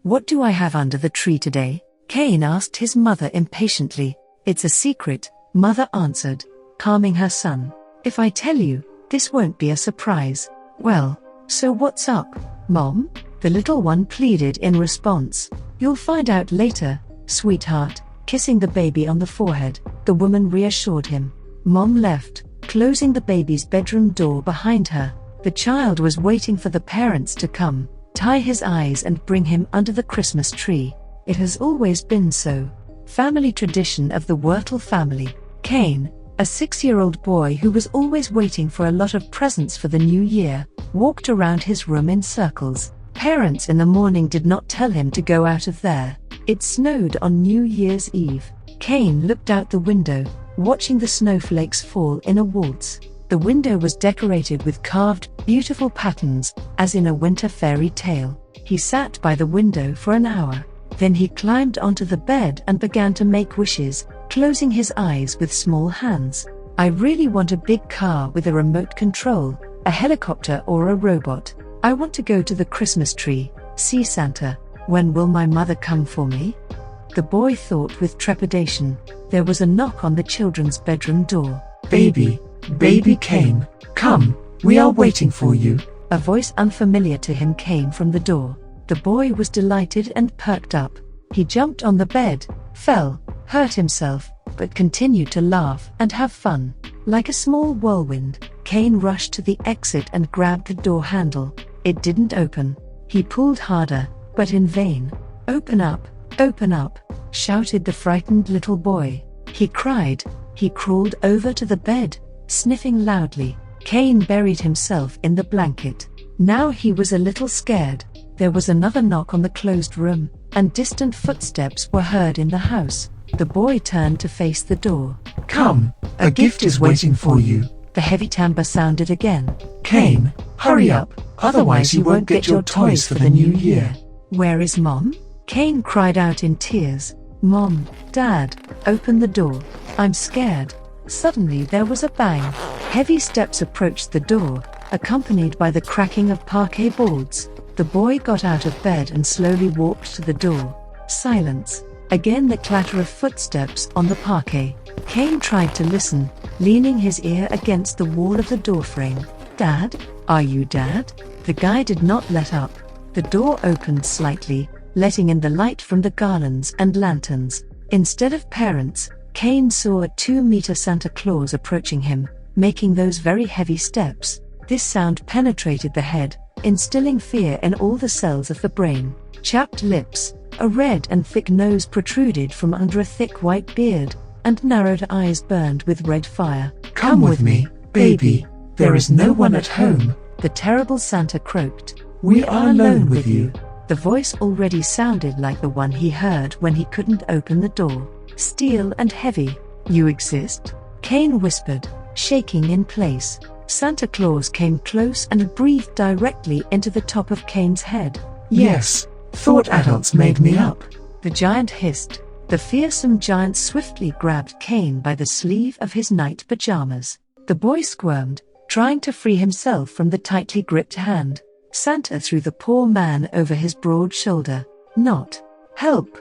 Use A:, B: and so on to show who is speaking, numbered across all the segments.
A: "What do I have under the tree today?" Cain asked his mother impatiently. "It's a secret," Mother answered, calming her son. "If I tell you, this won't be a surprise." "Well, so what's up, Mom?" the little one pleaded in response. "You'll find out later, sweetheart," kissing the baby on the forehead, the woman reassured him. Mom left, closing the baby's bedroom door behind her. The child was waiting for the parents to come, tie his eyes and bring him under the Christmas tree. It has always been so. Family tradition of the Wurtle family. Cain, a 6-year-old boy who was always waiting for a lot of presents for the new year, walked around his room in circles. Parents in the morning did not tell him to go out of there. It snowed on New Year's Eve. Cain looked out the window, watching the snowflakes fall in a waltz. The window was decorated with carved, beautiful patterns, as in a winter fairy tale. He sat by the window for an hour. Then he climbed onto the bed and began to make wishes, closing his eyes with small hands. "I really want a big car with a remote control, a helicopter or a robot. I want to go to the Christmas tree, see Santa. When will my mother come for me?" The boy thought with trepidation. There was a knock on the children's bedroom door.
B: Baby Cain, come, we are waiting for you."
A: A voice unfamiliar to him came from the door. The boy was delighted and perked up. He jumped on the bed, fell, hurt himself, but continued to laugh and have fun. Like a small whirlwind, Cain rushed to the exit and grabbed the door handle. It didn't open. He pulled harder, but in vain. Open up, shouted the frightened little boy. He cried. He crawled over to the bed, sniffing loudly. Cain buried himself in the blanket. Now he was a little scared. There was another knock on the closed room, and distant footsteps were heard in the house. The boy turned to face the door.
B: "Come, a gift is waiting for you."
A: The heavy timbre sounded again.
B: "Cain, hurry up, otherwise you won't get your toys for the new year."
A: "Where is Mom?" Cain cried out in tears. "Mom, Dad, open the door. I'm scared." Suddenly there was a bang. Heavy steps approached the door, accompanied by the cracking of parquet boards. The boy got out of bed and slowly walked to the door. Silence. Again the clatter of footsteps on the parquet. Cain tried to listen, leaning his ear against the wall of the doorframe. "Dad? Are you Dad?" The guy did not let up. The door opened slightly, letting in the light from the garlands and lanterns. Instead of parents, Cain saw a 2-meter Santa Claus approaching him, making those very heavy steps. This sound penetrated the head, instilling fear in all the cells of the brain. Chapped lips, a red and thick nose protruded from under a thick white beard, and narrowed eyes burned with red fire.
B: "Come with me, baby. There is no one at home,"
A: the terrible Santa croaked.
B: "We are alone with you."
A: The voice already sounded like the one he heard when he couldn't open the door. Steel and heavy. "You exist?" Cain whispered, shaking in place. Santa Claus came close and breathed directly into the top of Cain's head.
B: "Yes, thought adults made me up,"
A: the giant hissed. The fearsome giant swiftly grabbed Cain by the sleeve of his night pajamas. The boy squirmed, trying to free himself from the tightly gripped hand. Santa threw the poor man over his broad shoulder. "Not. Help!"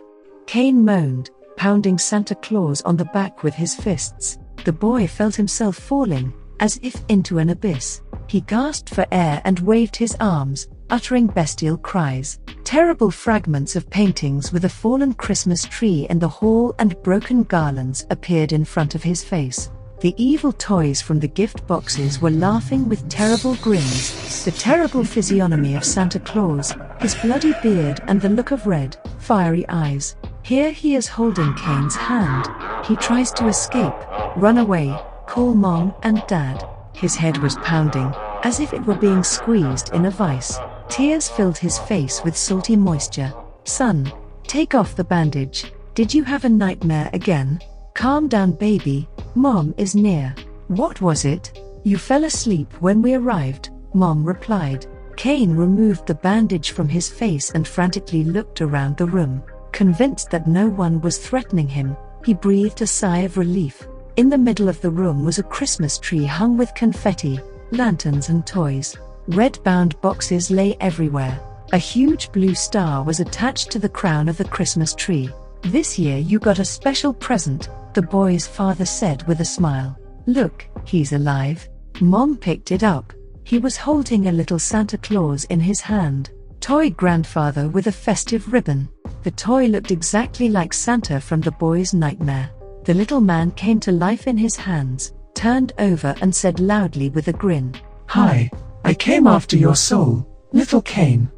A: Cain moaned, pounding Santa Claus on the back with his fists. The boy felt himself falling, as if into an abyss. He gasped for air and waved his arms, uttering bestial cries. Terrible fragments of paintings with a fallen Christmas tree in the hall and broken garlands appeared in front of his face. The evil toys from the gift boxes were laughing with terrible grins. The terrible physiognomy of Santa Claus, his bloody beard and the look of red, fiery eyes. Here he is holding Cain's hand. He tries to escape, run away, call Mom and Dad. His head was pounding, as if it were being squeezed in a vice. Tears filled his face with salty moisture. "Son, take off the bandage. Did you have a nightmare again? Calm down, baby. Mom is near." "What was it?" "You fell asleep when we arrived," Mom replied. Cain removed the bandage from his face and frantically looked around the room. Convinced that no one was threatening him, he breathed a sigh of relief. In the middle of the room was a Christmas tree hung with confetti, lanterns and toys. Red-bound boxes lay everywhere. A huge blue star was attached to the crown of the Christmas tree. "This year you got a special present," the boy's father said with a smile. "Look, he's alive." Mom picked it up. He was holding a little Santa Claus in his hand. Toy grandfather with a festive ribbon. The toy looked exactly like Santa from the boy's nightmare. The little man came to life in his hands, turned over and said loudly with a grin,
B: "Hi, I came after your soul, little Kane."